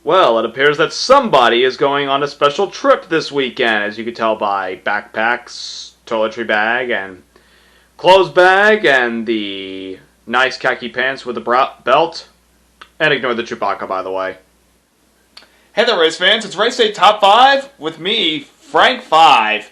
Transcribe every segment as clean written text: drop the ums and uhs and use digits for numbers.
Well, it appears that somebody is going on a special trip this weekend, as you can tell by backpacks, toiletry bag, and clothes bag, and the nice khaki pants with the belt. And ignore the Chewbacca, by the way. Hey there, race fans. It's Race Day Top 5 with me, Frank 5.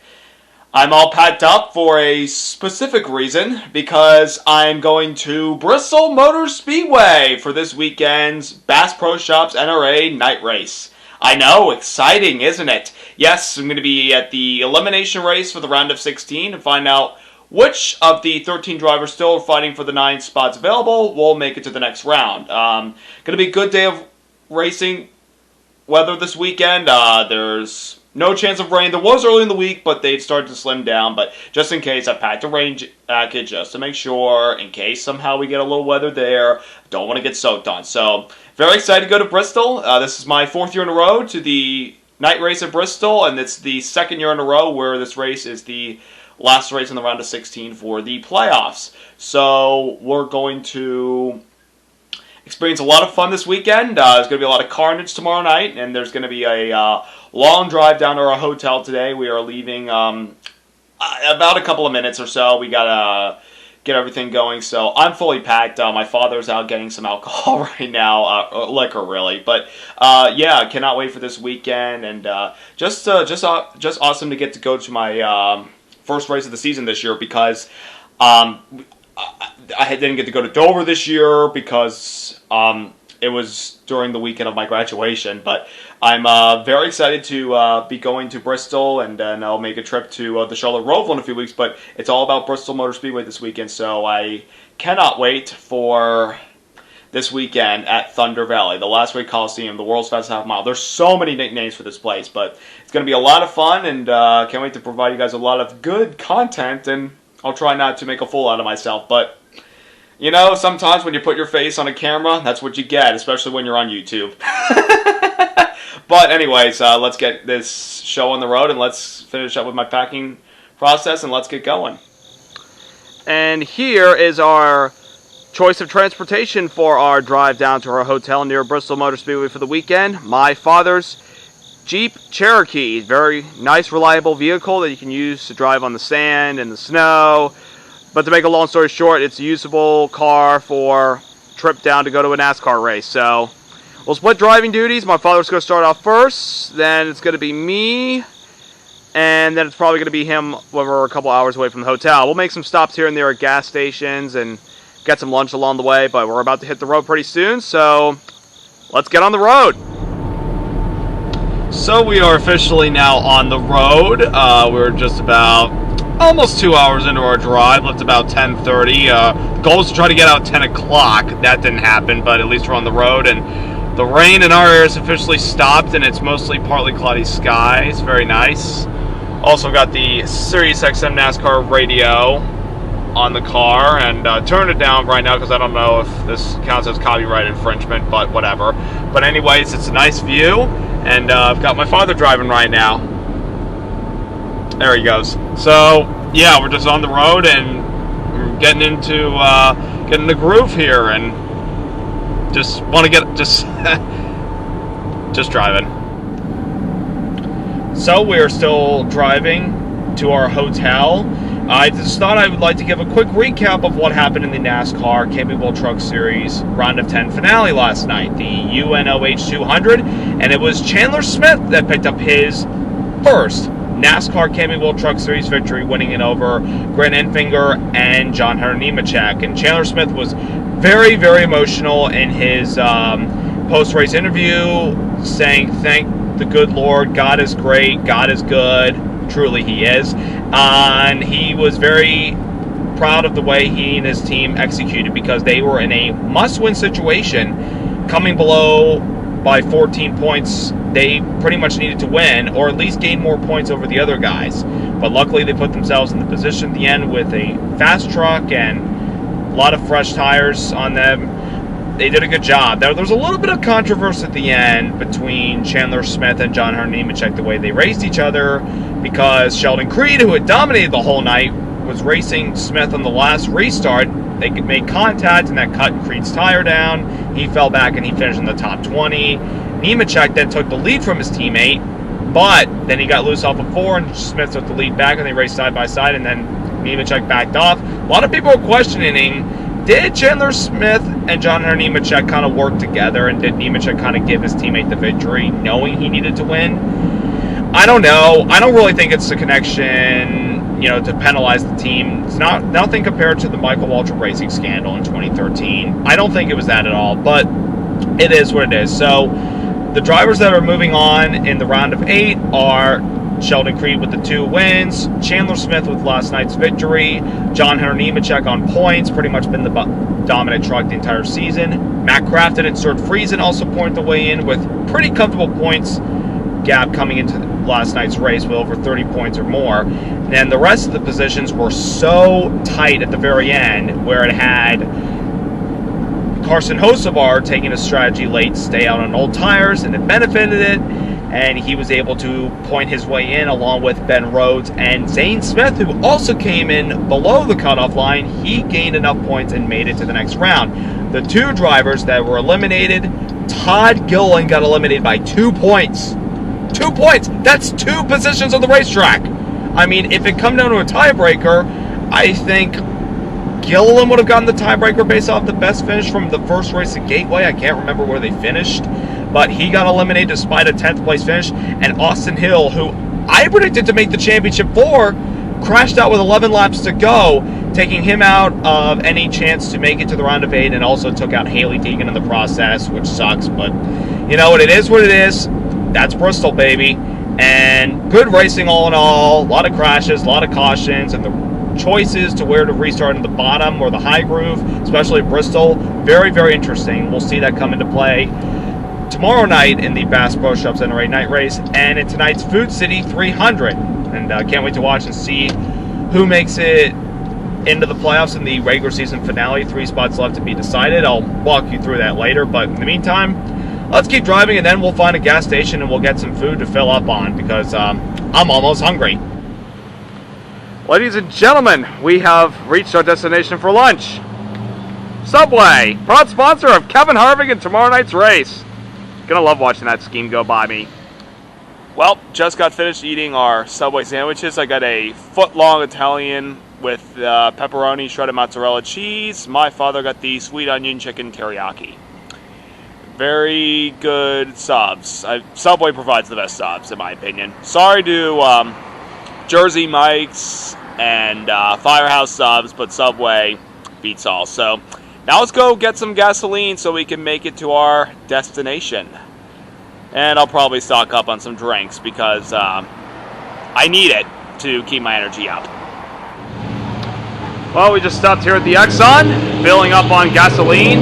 I'm all packed up for a specific reason, because I'm going to Bristol Motor Speedway for this weekend's Bass Pro Shops NRA night race. I know, exciting, isn't it? Yes, I'm going to be at the elimination race for the round of 16 to find out which of the 13 drivers still fighting for the 9 spots available will make it to the next round. Going to be a good day of racing weather this weekend. There's no chance of rain. There was early in the week, but they'd started to slim down. But just in case, I packed a rain jacket just to make sure, in case somehow we get a little weather there. Don't want to get soaked on. So, very excited to go to Bristol. This is my 4th year in a row to the night race at Bristol, and it's the 2nd year in a row where this race is the last race in the round of 16 for the playoffs. So, we're going to experience a lot of fun this weekend. There's going to be a lot of carnage tomorrow night, and there's going to be a long drive down to our hotel today. We are leaving about a couple of minutes or so. We got to get everything going, so I'm fully packed. My father's out getting some alcohol right now, liquor really, but yeah, cannot wait for this weekend, and just awesome to get to go to my first race of the season this year, because I didn't get to go to Dover this year because it was during the weekend of my graduation. But I'm very excited to be going to Bristol, and then I'll make a trip to the Charlotte Roval in a few weeks. But it's all about Bristol Motor Speedway this weekend, so I cannot wait for this weekend at Thunder Valley, the Last Way Coliseum, the world's fastest half mile. There's so many nicknames for this place, but it's going to be a lot of fun, and can't wait to provide you guys a lot of good content, and I'll try not to make a fool out of myself, but you know, sometimes when you put your face on a camera, that's what you get, especially when you're on YouTube. But anyways, let's get this show on the road, and let's finish up with my packing process, and let's get going. And here is our choice of transportation for our drive down to our hotel near Bristol Motor Speedway for the weekend. My father's Jeep Cherokee. Very nice, reliable vehicle that you can use to drive on the sand and the snow. But to make a long story short, it's a usable car for a trip down to go to a NASCAR race. So we'll split driving duties. My father's going to start off first. Then it's going to be me. And then it's probably going to be him when we're a couple hours away from the hotel. We'll make some stops here and there at gas stations and get some lunch along the way. But we're about to hit the road pretty soon. So let's get on the road. So we are officially now on the road. We're just about almost 2 hours into our drive. Left about 10:30. The goal was to try to get out at 10 o'clock. That didn't happen, but at least we're on the road. And the rain in our area has officially stopped, and it's mostly partly cloudy skies. Very nice. Also got the Sirius XM NASCAR radio on the car, and turned it down right now because I don't know if this counts as copyright infringement, but whatever. But anyways, it's a nice view, and I've got my father driving right now. There he goes. So yeah, we're just on the road and we're getting into getting the groove here, and just want to get just driving. So we are still driving to our hotel. I just thought I would like to give a quick recap of what happened in the NASCAR Camping World Truck Series Round of 10 finale last night, the UNOH 200, and it was Chandler Smith that picked up his first NASCAR Camping World Truck Series victory, winning it over Grant Enfinger and John Hunter Nemechek. And Chandler Smith was very, very emotional in his post-race interview, saying, "Thank the good Lord, God is great, God is good." Truly he is. And he was very proud of the way he and his team executed, because they were in a must-win situation, coming below by 14 points. They pretty much needed to win, or at least gain more points over the other guys. But luckily they put themselves in the position at the end with a fast truck and a lot of fresh tires on them. They did a good job. There was a little bit of controversy at the end between Chandler Smith and John Hunter Nemechek, the way they raced each other, because Sheldon Creed, who had dominated the whole night, was racing Smith on the last restart. They made contact, and that cut Creed's tire down. He fell back, and he finished in the top 20. Nemechek then took the lead from his teammate, but then he got loose off of 4, and Smith took the lead back, and they raced side by side, and then Nemechek backed off. A lot of people were questioning, did Chandler Smith and John Hunter Nemechek kind of work together, and did Nemechek kind of give his teammate the victory, knowing he needed to win? I don't know. I don't really think it's a connection, to penalize the team. It's nothing compared to the Michael Waltrip Racing scandal in 2013. I don't think it was that at all, but it is what it is. So the drivers that are moving on in the round of 8 are Sheldon Creed with the 2 wins, Chandler Smith with last night's victory, John Hunter Nemechek on points, pretty much been the dominant truck the entire season. Matt Crafton and Stuart Friesen also point the way in with pretty comfortable points gap coming into last night's race with over 30 points or more. And the rest of the positions were so tight at the very end, where it had Carson Hocevar taking a strategy late to stay out on old tires, and it benefited it, and he was able to point his way in along with Ben Rhodes and Zane Smith, who also came in below the cutoff line. He gained enough points and made it to the next round. The 2 drivers that were eliminated, Todd Gilliland got eliminated by 2 points. 2 points! That's 2 positions on the racetrack! I mean, if it come down to a tiebreaker, I think Gilliland would have gotten the tiebreaker based off the best finish from the first race at Gateway. I can't remember where they finished, but he got eliminated despite a 10th place finish. And Austin Hill, who I predicted to make the championship 4, crashed out with 11 laps to go, taking him out of any chance to make it to the round of 8, and also took out Haley Deegan in the process, which sucks, but you know what, it is what it is. That's Bristol, baby. And good racing all in all. A lot of crashes, a lot of cautions, and the choices to where to restart in the bottom or the high groove, especially at Bristol, very, very interesting. We'll see that come into play tomorrow night in the Bass Pro Shops NRA night race, and in tonight's Food City 300. And can't wait to watch and see who makes it into the playoffs in the regular season finale. 3 spots left to be decided. I'll walk you through that later, but in the meantime, let's keep driving, and then we'll find a gas station and we'll get some food to fill up on, because I'm almost hungry. Ladies and gentlemen, we have reached our destination for lunch. Subway, proud sponsor of Kevin Harvick and tomorrow night's race. Gonna love watching that scheme go by me. Well, just got finished eating our Subway sandwiches. I got a foot-long Italian with pepperoni, shredded mozzarella cheese. My father got the sweet onion chicken teriyaki. Very good subs. Subway provides the best subs, in my opinion. Sorry to Jersey Mike's and Firehouse subs, but Subway beats all. So now let's go get some gasoline so we can make it to our destination. And I'll probably stock up on some drinks because I need it to keep my energy up. Well, we just stopped here at the Exxon, filling up on gasoline.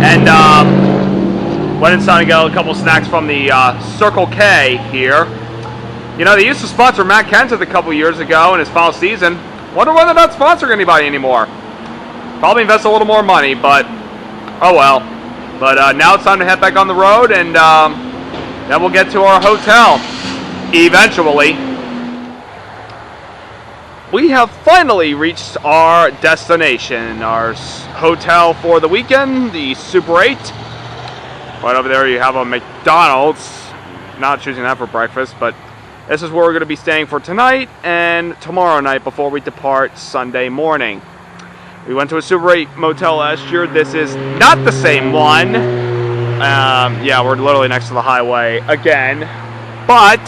And went inside and got a couple snacks from the Circle K here. You know, they used to sponsor Matt Kenseth a couple years ago in his final season. Wonder why they're not sponsoring anybody anymore. Probably invest a little more money, but oh well. But now it's time to head back on the road, and then we'll get to our hotel eventually. We have finally reached our destination, our hotel for the weekend, the Super 8. Right over there you have a McDonald's. Not choosing that for breakfast, but this is where we're going to be staying for tonight and tomorrow night before we depart Sunday morning. We went to a Super 8 motel last year. This is not the same one. Yeah, we're literally next to the highway again. But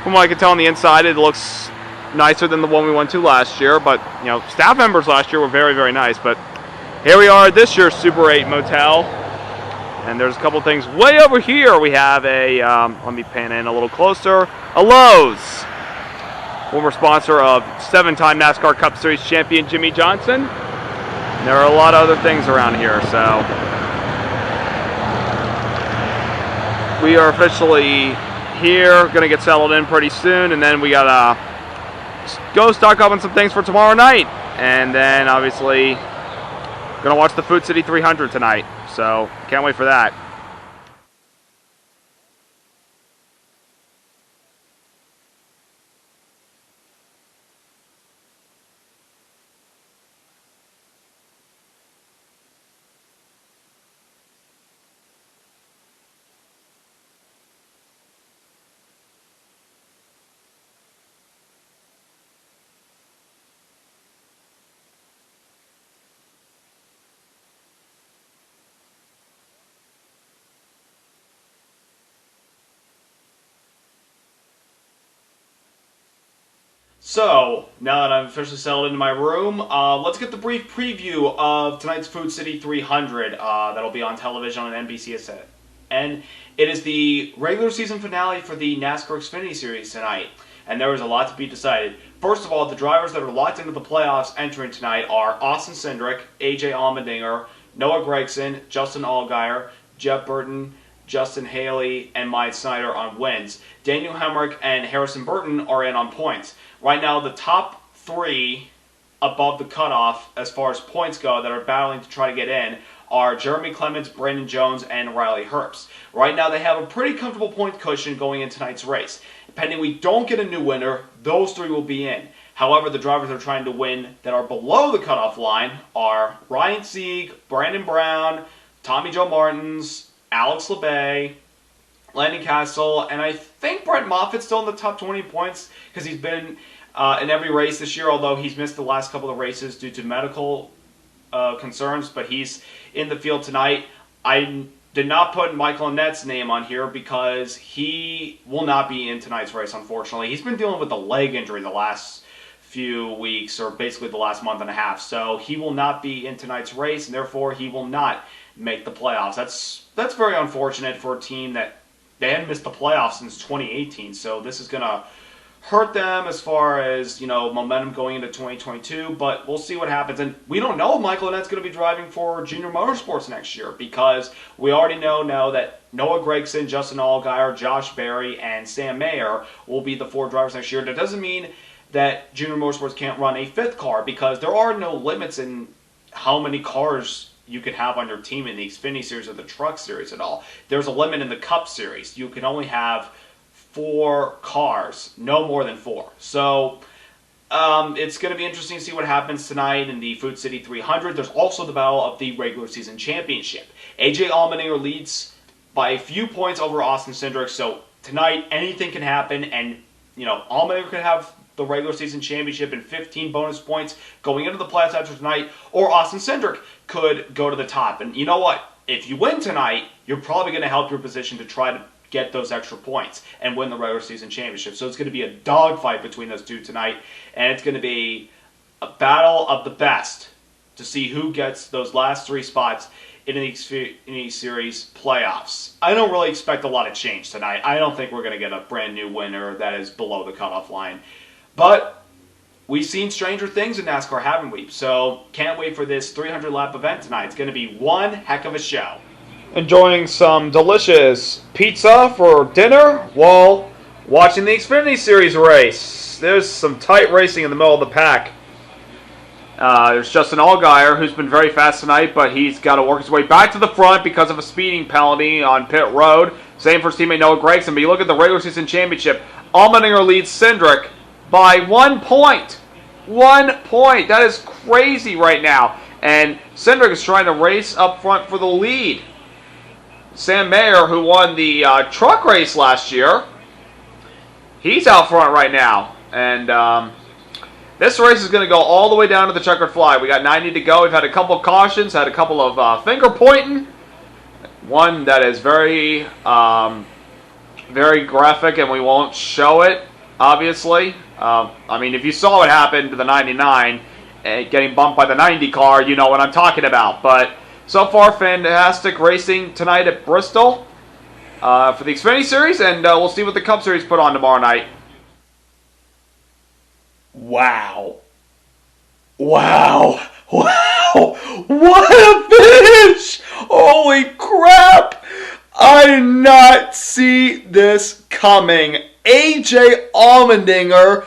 from what I can tell on the inside, it looks nicer than the one we went to last year. But, you know, staff members last year were very, very nice. But here we are at this year's Super 8 motel. And there's a couple things way over here. We have a, let me pan in a little closer, a Lowe's. Former sponsor of 7-time NASCAR Cup Series champion Jimmy Johnson. And there are a lot of other things around here, so we are officially here, gonna get settled in pretty soon, and then we gotta go stock up on some things for tomorrow night, and then obviously gonna watch the Food City 300 tonight, so can't wait for that. So, now that I've officially settled into my room, let's get the brief preview of tonight's Food City 300 that'll be on television on NBC. And it is the regular season finale for the NASCAR Xfinity Series tonight. And there is a lot to be decided. First of all, the drivers that are locked into the playoffs entering tonight are Austin Cindric, AJ Allmendinger, Noah Gragson, Justin Allgaier, Jeff Burton, Justin Haley, and Mike Snyder on wins. Daniel Hemrick and Harrison Burton are in on points. Right now, the top three above the cutoff as far as points go that are battling to try to get in are Jeremy Clements, Brandon Jones, and Riley Herbst. Right now, they have a pretty comfortable point cushion going in tonight's race. Depending we don't get a new winner, those three will be in. However, the drivers that are trying to win that are below the cutoff line are Ryan Sieg, Brandon Brown, Tommy Joe Martins, Alex LeBay, Landon Castle, and I think Brett Moffitt's still in the top 20 points because he's been in every race this year, although he's missed the last couple of races due to medical concerns, but he's in the field tonight. I did not put Michael Annette's name on here because he will not be in tonight's race, unfortunately. He's been dealing with a leg injury the last few weeks, or basically the last month and a half, so he will not be in tonight's race, and therefore he will not make the playoffs. That's very unfortunate for a team that they hadn't missed the playoffs since 2018, so this is going to hurt them as far as, momentum going into 2022, but we'll see what happens. And we don't know if Michael Annette's going to be driving for Junior Motorsports next year because we already know that Noah Gragson, Justin Allgaier, Josh Berry, and Sam Mayer will be the four drivers next year. That doesn't mean that Junior Motorsports can't run a fifth car because there are no limits in how many cars you can have on your team in the Xfinity Series or the Truck Series at all. There's a limit in the Cup Series. You can only have 4 cars, no more than 4. So it's going to be interesting to see what happens tonight in the Food City 300. There's also the battle of the regular season championship. AJ Allmendinger leads by a few points over Austin Cindric. So tonight anything can happen, and Allmendinger could have the regular season championship and 15 bonus points going into the playoffs after tonight, or Austin Cindric could go to the top. And you know what? If you win tonight, you're probably going to help your position to try to get those extra points and win the regular season championship. So it's going to be a dogfight between those two tonight, and it's going to be a battle of the best to see who gets those last 3 spots in the Xfinity Series playoffs. I don't really expect a lot of change tonight. I don't think we're going to get a brand new winner that is below the cutoff line. But we've seen stranger things in NASCAR, haven't we? So can't wait for this 300-lap event tonight. It's going to be one heck of a show. Enjoying some delicious pizza for dinner while watching the Xfinity Series race. There's some tight racing in the middle of the pack. There's Justin Allgaier, who's been very fast tonight, but he's got to work his way back to the front because of a speeding penalty on pit road. Same for his teammate Noah Gragson. But you look at the regular season championship, Allmendinger leads Cindric by 1 point. 1 point. That is crazy right now. And Cindric is trying to race up front for the lead. Sam Mayer, who won the truck race last year, he's out front right now. And this race is going to go all the way down to the checkered flag. We got 90 to go. We've had a couple of cautions, had a couple of finger pointing. One that is very, very graphic, and we won't show it, obviously. If you saw what happened to the 99 getting bumped by the 90 car, you know what I'm talking about. But so far, fantastic racing tonight at Bristol for the Xfinity Series, and we'll see what the Cup Series put on tomorrow night. Wow. Wow. Wow. What a finish! Holy crap! I did not see this coming. AJ Allmendinger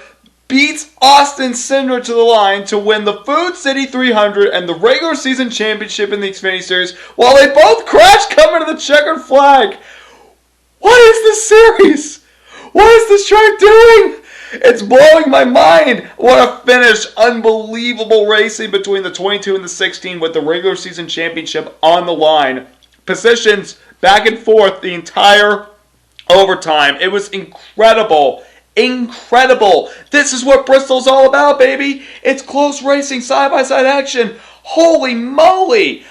beats Austin Cindric to the line to win the Food City 300 and the regular season championship in the Xfinity Series while they both crash coming to the checkered flag. What is this series? What is this track doing? It's blowing my mind. What a finish. Unbelievable racing between the 22 and the 16 with the regular season championship on the line. Positions back and forth the entire overtime. It was incredible. Incredible. This is what Bristol's all about, baby. It's close racing, side-by-side action. Holy moly.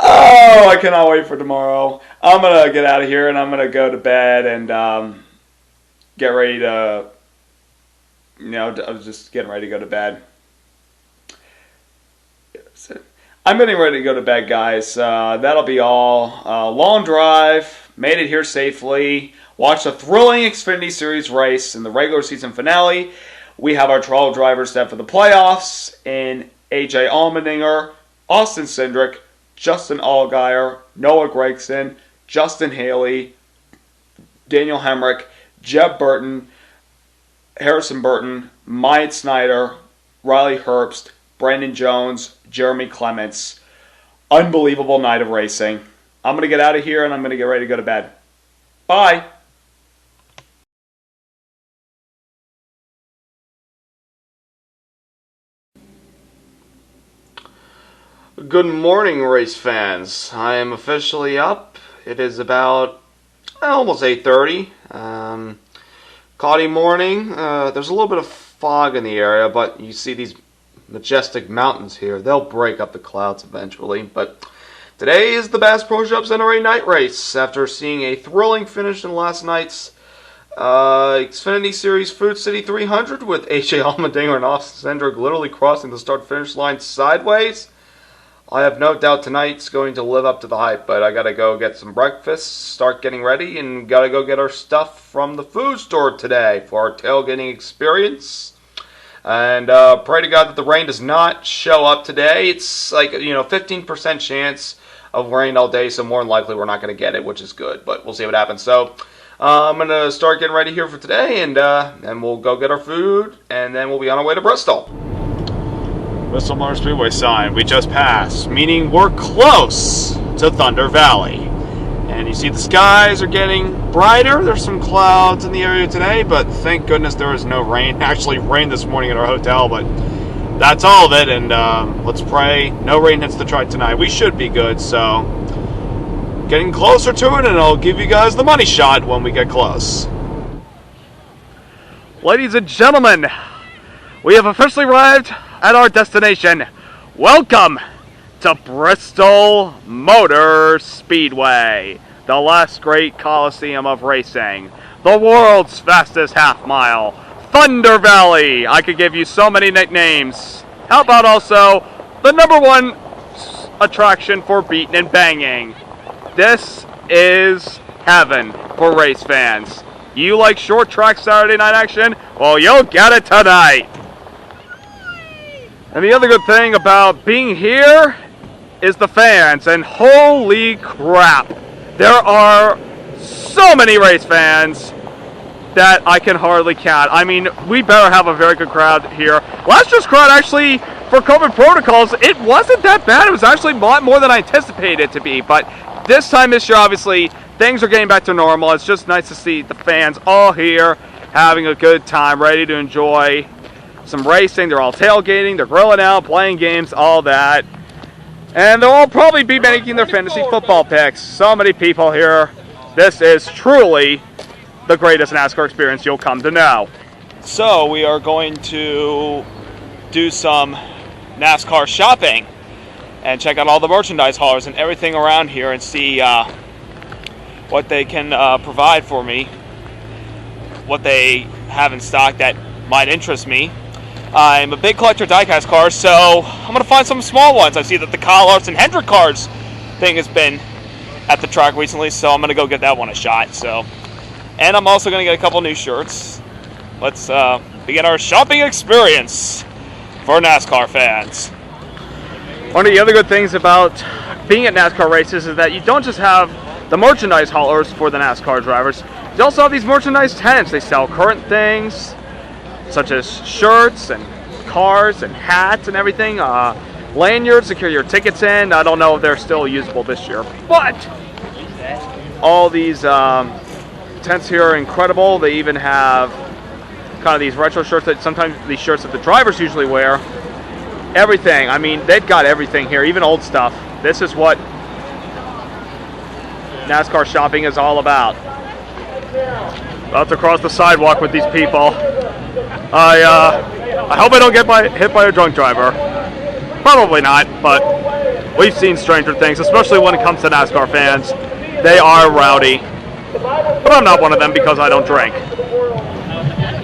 Oh, I cannot wait for tomorrow. I'm going to get out of here and I'm going to go to bed and get ready to, I was just getting ready to go to bed. I'm getting ready to go to bed, guys. That'll be all. Long drive. Made it here safely. Watched a thrilling Xfinity Series race in the regular season finale. We have our 12 drivers set for the playoffs in AJ Allmendinger, Austin Cindric, Justin Allgaier, Noah Gragson, Justin Haley, Daniel Hemrick, Jeb Burton, Harrison Burton, Myatt Snyder, Riley Herbst, Brandon Jones, Jeremy Clements. Unbelievable night of racing. I'm going to get out of here and I'm going to get ready to go to bed. Bye. Good morning, race fans. I am officially up. It is about almost 8:30. Cloudy morning. There's a little bit of fog in the area, but you see these majestic mountains here. They'll break up the clouds eventually. But today is the Bass Pro Shops NRA night race. After seeing a thrilling finish in last night's Xfinity Series Food City 300 with AJ Allmendinger and Austin Cindric literally crossing the start-finish line sideways, I have no doubt tonight's going to live up to the hype, but I gotta go get some breakfast, start getting ready, and gotta go get our stuff from the food store today for our tailgating experience. And pray to God that the rain does not show up today. It's like, 15% chance of rain all day, so more than likely we're not going to get it, which is good, but we'll see what happens. So I'm going to start getting ready here for today, and we'll go get our food, and then we'll be on our way to Bristol. Bristol Motor Speedway sign we just passed, meaning we're close to Thunder Valley. And you see the skies are getting brighter. There's some clouds in the area today, but thank goodness there is no rain. Actually rained this morning at our hotel, but that's all of it. And let's pray no rain hits the track tonight. We should be good, so getting closer to it, and I'll give you guys the money shot when we get close. Ladies and gentlemen, we have officially arrived at our destination. Welcome to Bristol Motor Speedway, the last great coliseum of racing, the world's fastest half mile, Thunder Valley. I could give you so many nicknames. How about also the #1 attraction for beating and banging? This is heaven for race fans. You like short track Saturday night action? Well, you'll get it tonight. And the other good thing about being here is the fans, and holy crap, there are so many race fans that I can hardly count. I mean, we better have a very good crowd here. Last year's crowd, actually, for COVID protocols, it wasn't that bad. It was actually a lot more than I anticipated it to be, but this year, obviously, things are getting back to normal. It's just nice to see the fans all here having a good time, ready to enjoy some racing. They're all tailgating, they're grilling out, playing games, all that. And they'll all probably be making their fantasy football picks. So many people here. This is truly the greatest NASCAR experience you'll come to know. So we are going to do some NASCAR shopping and check out all the merchandise haulers and everything around here and see what they can provide for me, what they have in stock that might interest me. I'm a big collector of diecast cars, so I'm going to find some small ones. I see that the Kyle Larson Hendrick cars thing has been at the track recently, so I'm going to go get that one a shot. And I'm also going to get a couple new shirts. Let's begin our shopping experience for NASCAR fans. One of the other good things about being at NASCAR races is that you don't just have the merchandise haulers for the NASCAR drivers. You also have these merchandise tents. They sell current things, such as shirts and cars and hats and everything. Lanyards to carry your tickets in. I don't know if they're still usable this year, but all these tents here are incredible. They even have kind of these retro shirts that sometimes these shirts that the drivers usually wear. Everything. I mean, they've got everything here, even old stuff. This is what NASCAR shopping is all about. About to cross the sidewalk with these people. I hope I don't get hit by a drunk driver. Probably not, but we've seen stranger things, especially when it comes to NASCAR fans. They are rowdy. But I'm not one of them because I don't drink.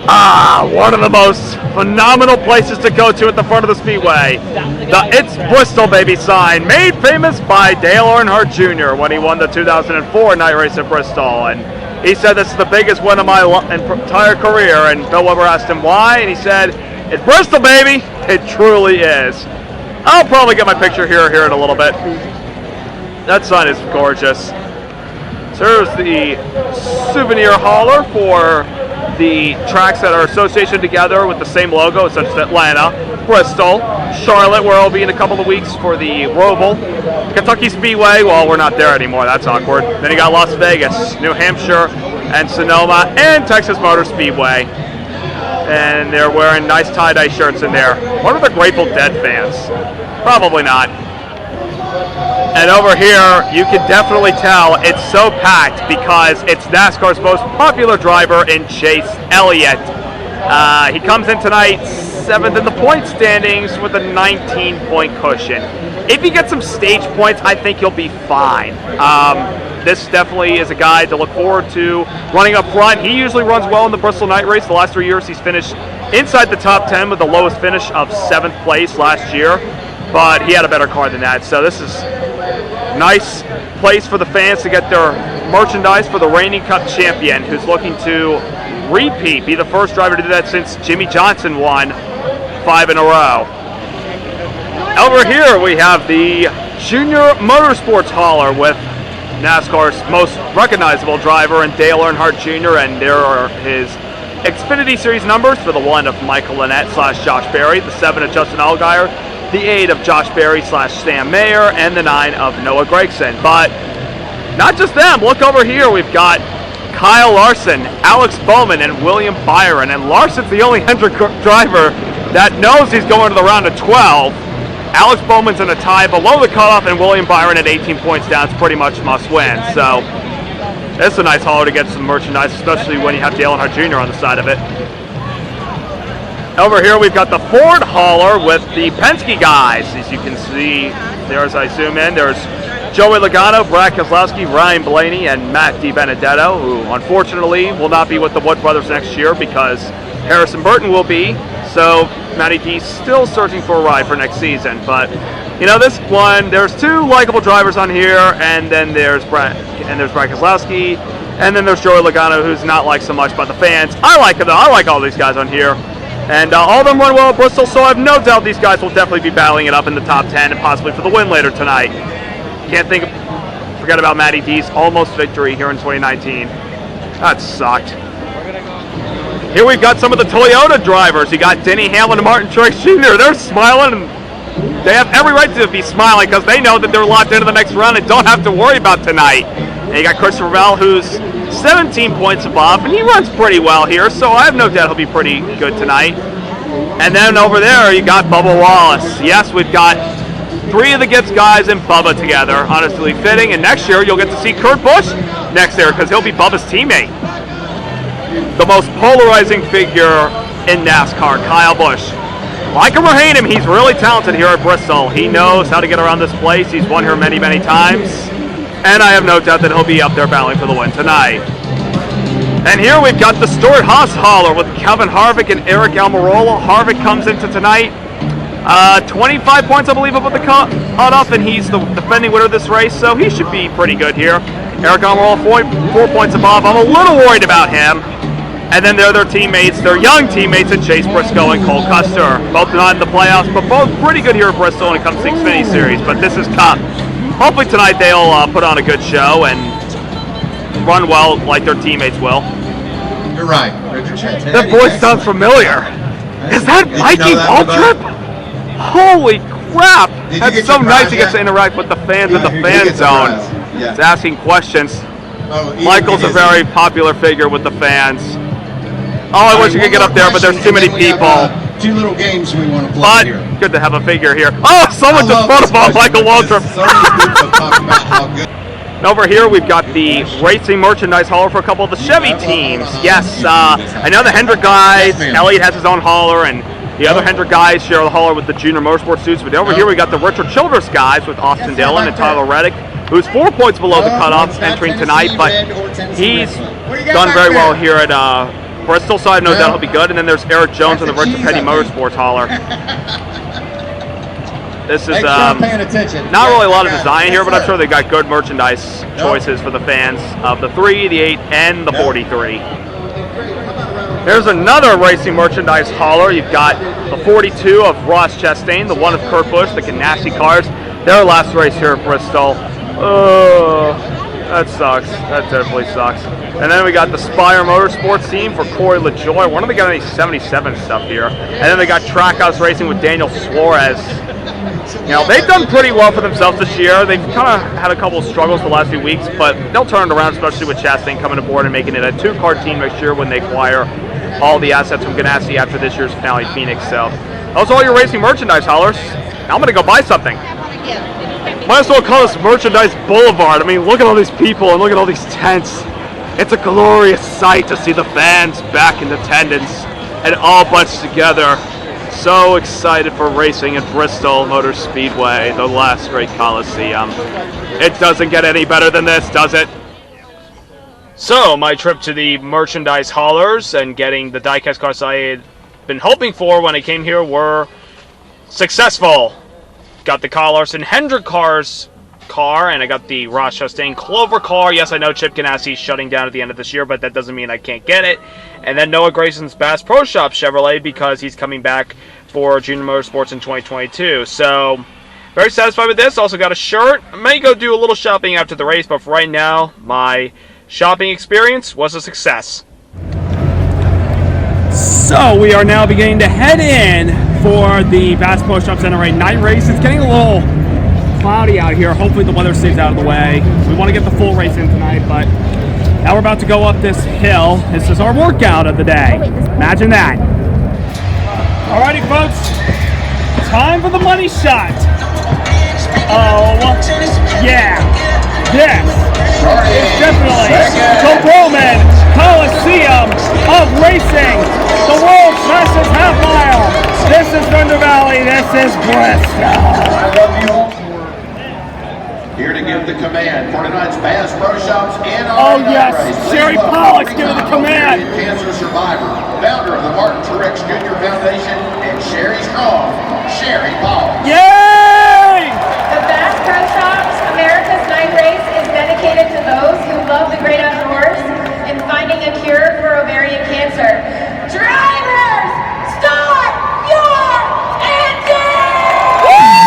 One of the most phenomenal places to go to at the front of the Speedway. The It's Bristol Baby sign, made famous by Dale Earnhardt Jr. when he won the 2004 night race at Bristol. And he said, this is the biggest win of my entire career. And Bill Weber asked him why, and he said, it's Bristol, baby. It truly is. I'll probably get my picture here in a little bit. That sign is gorgeous. So here's the souvenir hauler for the tracks that are associated together with the same logo, such as Atlanta, Bristol, Charlotte, where I'll be in a couple of weeks for the Roval, Kentucky Speedway. Well, we're not there anymore. That's awkward. Then you got Las Vegas, New Hampshire, and Sonoma, and Texas Motor Speedway. And they're wearing nice tie-dye shirts in there. What are the Grateful Dead fans? Probably not. And over here, you can definitely tell it's so packed because it's NASCAR's most popular driver in Chase Elliott. He comes in tonight 7th in the point standings with a 19-point cushion. If he gets some stage points, I think he'll be fine. This definitely is a guy to look forward to running up front. He usually runs well in the Bristol night race. The last 3 years, he's finished inside the top 10 with the lowest finish of 7th place last year. But he had a better car than that. So this is a nice place for the fans to get their merchandise for the reigning Cup champion, who's looking to repeat, be the first driver to do that since Jimmy Johnson won 5 in a row. Over here we have the Junior Motorsports hauler with NASCAR's most recognizable driver and Dale Earnhardt Jr. And there are his Xfinity Series numbers for the 1 of Michael Lynette / Josh Berry, the 7 of Justin Allgaier, the 8 of Josh Berry / Sam Mayer, and the 9 of Noah Gragson. But not just them. Look over here. We've got Kyle Larson, Alex Bowman, and William Byron. And Larson's the only Hendrick driver that knows he's going to the round of 12. Alex Bowman's in a tie below the cutoff, and William Byron at 18 points down. It's pretty much must win. So it's a nice hauler to get some merchandise, especially when you have Dale Earnhardt Jr. on the side of it. Over here we've got the Ford hauler with the Penske guys. As you can see there as I zoom in, there's Joey Logano, Brad Keselowski, Ryan Blaney, and Matt DiBenedetto, who unfortunately will not be with the Wood brothers next year because Harrison Burton will be. So Matty D's still searching for a ride for next season. But you know, this one, there's 2 likable drivers on here, and then there's Brad Keselowski, and then there's Joey Logano, who's not liked so much by the fans. I like him though. I like all these guys on here. And all of them run well at Bristol, so I have no doubt these guys will definitely be battling it up in the top 10 and possibly for the win later tonight. Forget about Matty D's almost victory here in 2019. That sucked. Here we've got some of the Toyota drivers. You got Denny Hamlin and Martin Truex Jr. They're smiling, and they have every right to be smiling because they know that they're locked into the next round and don't have to worry about tonight. And you got Christopher Bell, who's 17 points above, and he runs pretty well here, so I have no doubt he'll be pretty good tonight. And then over there, you got Bubba Wallace. Yes, we've got 3 of the Gibbs guys and Bubba together, honestly fitting, and next year you'll get to see Kurt Busch next year because he'll be Bubba's teammate. The most polarizing figure in NASCAR, Kyle Busch. Like him or hate him, he's really talented here at Bristol. He knows how to get around this place. He's won here many, many times. And I have no doubt that he'll be up there battling for the win tonight. And here we've got the Stuart Haas hauler with Kevin Harvick and Eric Almirola. Harvick comes into tonight 25 points, I believe, above the cutoff, and he's the defending winner of this race, so he should be pretty good here. Eric Almirola 4 points above. I'm a little worried about him. And then they're their teammates, their young teammates in Chase Briscoe and Cole Custer. Both not in the playoffs, but both pretty good here at Bristol when it comes to the Xfinity Series. But this is Cup. Hopefully tonight they'll put on a good show and run well like their teammates will. You're right. Richard Chance. That voice sounds familiar. Is that Mikey Waltrip? Holy crap! That's so nice he gets to interact with the fans in the fan zone. He's asking questions. Michael's a very popular figure with the fans. Oh, I wish you could get up there, but there's too many people. 2 little games we want to play here. Good to have a figure here. Oh, someone just photobomb Michael Waltrip. And over here, we've got the racing merchandise hauler for a couple of the Chevy teams. Yes, I know the Hendrick guys. Elliott has his own hauler, and the other Hendrick guys share the hauler with the Junior Motorsports suits. But over here, we got the Richard Childress guys with Austin Dillon and Tyler Reddick, who's 4 points below the cutoff entering tonight, but he's done very well here at Bristol, so I have no doubt he'll be good. And then there's Eric Jones in the Richard Petty Motorsports hauler. This is not really a lot of design here, but I'm sure they got good merchandise choices for the fans of the 3, the 8, and the 43. Here's another racing merchandise hauler. You've got the 42 of Ross Chastain, the 1 of Kurt Busch, the Ganassi cars. Their last race here at Bristol. Oh, that sucks. That definitely sucks. And then we got the Spire Motorsports team for Corey LaJoy. When have they got any 77 stuff here? And then they got Trackhouse Racing with Daniel Suarez. You know, they've done pretty well for themselves this year. They've kind of had a couple of struggles the last few weeks, but they'll turn it around, especially with Chastain coming aboard and making it a 2-car team next year when they acquire all the assets from Ganassi after this year's finale Phoenix. So, those are all your racing merchandise haulers. Now I'm going to go buy something. Might as well call this Merchandise Boulevard. I mean, look at all these people and look at all these tents. It's a glorious sight to see the fans back in attendance and all bunched together. So excited for racing at Bristol Motor Speedway, the last great Coliseum. It doesn't get any better than this, does it? So, my trip to the merchandise haulers and getting the diecast cars I had been hoping for when I came here were successful. Got the Kyle Larson Hendrick cars car, and I got the Ross Chastain Clover car. Yes, I know Chip Ganassi is shutting down at the end of this year, but that doesn't mean I can't get it. And then Noah Grayson's Bass Pro Shop Chevrolet, because he's coming back for Junior Motorsports in 2022. So, very satisfied with this. Also got a shirt. I may go do a little shopping after the race, but for right now, my shopping experience was a success. So, we are now beginning to head in for the Bass Pro Shop Center night race. It's getting a little cloudy out here. Hopefully the weather stays out of the way. We want to get the full race in tonight, but now we're about to go up this hill. This is our workout of the day. Imagine that. Alrighty, folks. Time for the money shot. Oh, yeah. This is definitely the Roman Coliseum of racing. The world's fastest half mile. This is Thunder Valley. This is Bristol. I love you all. Here to give the command for tonight's Bass Pro Shops and Oh yes, Sherry Pollock's giving the command. Cancer survivor, founder of the Martin Truex Jr. Foundation, and Sherry Strong, Sherry Pollock. Yay! The Bass Pro Shops America's Night Race is dedicated to those who love the great outdoors and finding a cure for ovarian cancer. Drivers, start your engine! Woo!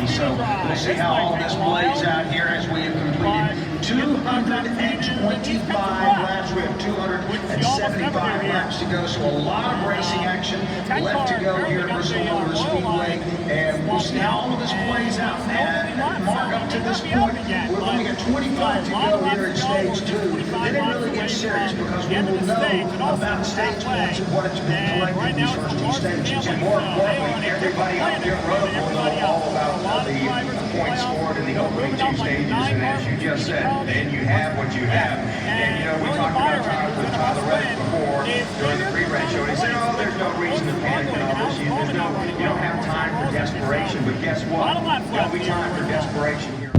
3. So we'll see how all this plays out here as we have completed 225 laps. We have 275 laps to go, so a lot of racing action left to go here at Bristol Motor Speedway, and we'll see how all of this plays out. And Mark, up to this point, we're looking at 25 to go here at stage 2. Then it really gets serious because we will know about stage points and what it's been collected in these first 2 stages. And more importantly, everybody up pit road will know all about the points scored in the opening 2 stages. And as you just said, then you have what you have. And you know, we talked about Tyler Reddick before during the pre-race show. He said, oh, there's no reason to panic and all this. You don't have time for desperation. But guess what? There'll be time for desperation here.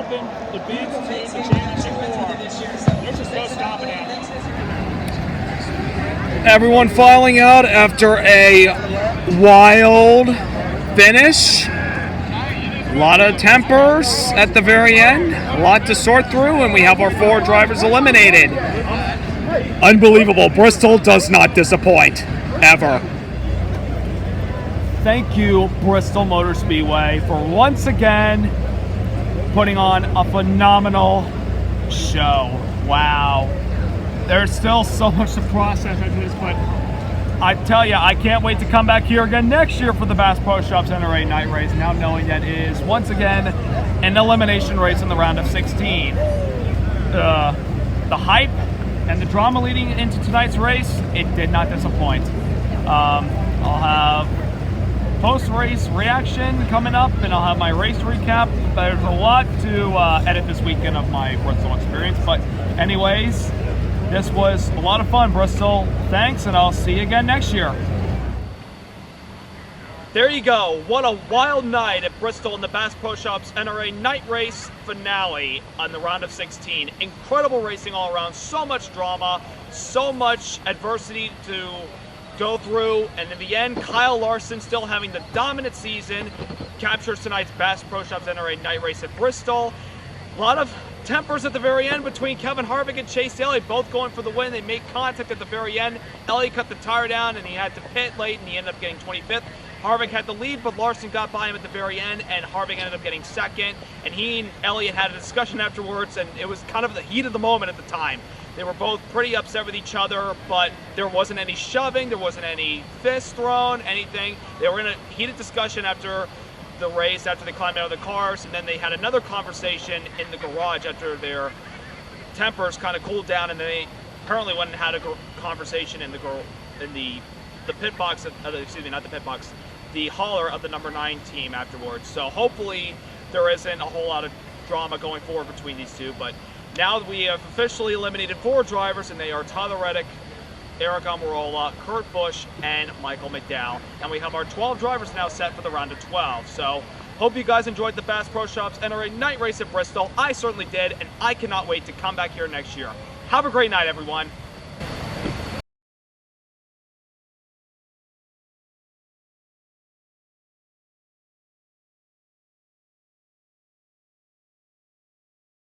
happen. The big team, the championship war. There's just no stopping it. Everyone filing out after a wild finish. A lot of tempers at the very end. A lot to sort through, and we have our 4 drivers eliminated. Unbelievable. Bristol does not disappoint. Ever. Thank you, Bristol Motor Speedway, for once again putting on a phenomenal show. Wow. There's still so much to process after this, but I tell you, I can't wait to come back here again next year for the Bass Pro Shops NRA night race, now knowing that it is once again an elimination race in the round of 16. The hype and the drama leading into tonight's race, it did not disappoint. I'll have post-race reaction coming up, and I'll have my race recap. There's a lot to edit this weekend of my Bristol experience, but anyways, this was a lot of fun, Bristol. Thanks, and I'll see you again next year. There you go. What a wild night at Bristol in the Bass Pro Shops NRA night race finale on the round of 16. Incredible racing all around. So much drama, so much adversity to go through, and in the end, Kyle Larson, still having the dominant season, captures tonight's Bass Pro Shops NRA night race at Bristol. A lot of tempers at the very end between Kevin Harvick and Chase Elliott, both going for the win. They made contact at the very end. Elliott cut the tire down, and he had to pit late, and he ended up getting 25th. Harvick had the lead, but Larson got by him at the very end, and Harvick ended up getting second. And he and Elliott had a discussion afterwards, and it was kind of the heat of the moment at the time. They were both pretty upset with each other, but there wasn't any shoving, there wasn't any fists thrown, anything. They were in a heated discussion after the race, after they climbed out of the cars, and then they had another conversation in the garage after their tempers kind of cooled down, and they apparently went and had a conversation in the pit box, excuse me, not the pit box, the hauler of the number 9 team afterwards. So hopefully there isn't a whole lot of drama going forward between these two, but now we have officially eliminated 4 drivers, and they are Tyler Reddick, Eric Almirola, Kurt Busch, and Michael McDowell. And we have our 12 drivers now set for the round of 12. So hope you guys enjoyed the Bass Pro Shops NRA night race at Bristol. I certainly did, and I cannot wait to come back here next year. Have a great night, everyone.